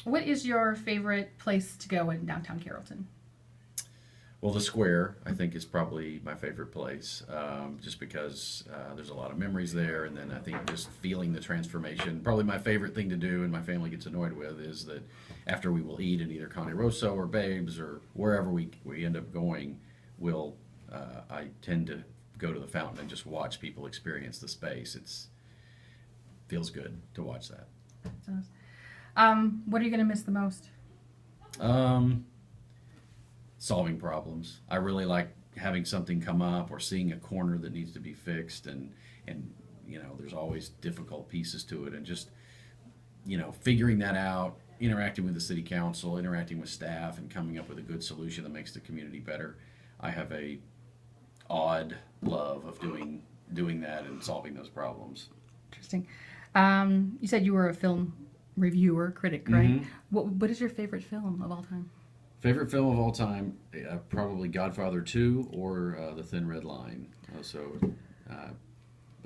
What is your favorite place to go in downtown Carrollton? Well, the square, I think, is probably my favorite place, just because there's a lot of memories there. And then I think just feeling the transformation. Probably my favorite thing to do, and my family gets annoyed with, is that after we will eat in either Conde Rosso or Babes or wherever we end up going, I tend to go to the fountain and just watch people experience the space. It's feels good to watch that. So, what are you going to miss the most? Um, Solving problems. I really like having something come up or seeing a corner that needs to be fixed, and there's always difficult pieces to it, and just figuring that out, interacting with the city council, interacting with staff, and coming up with a good solution that makes the community better. I have a odd love of doing that and solving those problems. Interesting. You said you were a film reviewer, critic, right? Mm-hmm. What is your favorite film of all time? Favorite film of all time, probably Godfather 2 or The Thin Red Line. Uh,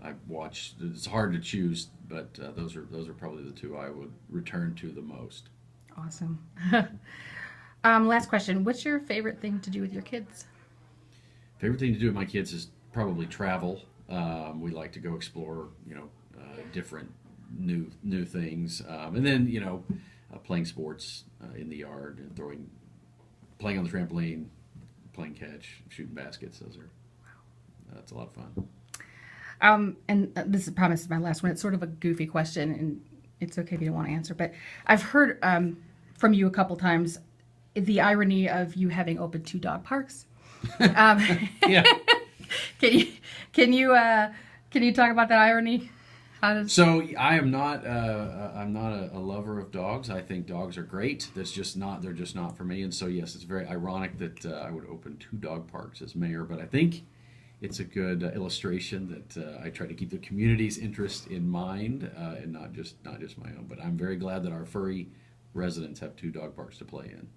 I watched. It's hard to choose, but those are probably the two I would return to the most. Awesome. Last question. What's your favorite thing to do with your kids? Favorite thing to do with my kids is probably travel. We like to go explore, different new things, and then playing sports in the yard and playing on the trampoline, playing catch, shooting baskets. That's a lot of fun. And this is promise is my last one. It's sort of a goofy question, and it's okay if you don't want to answer. But I've heard from you a couple times the irony of you having opened two dog parks. Um, Yeah. can you can you can you talk about that irony? How does So I'm not a lover of dogs. I think dogs are great. They're just not for me. And so yes, it's very ironic that I would open two dog parks as mayor. But I think it's a good illustration that I try to keep the community's interest in mind and not just my own. But I'm very glad that our furry residents have two dog parks to play in.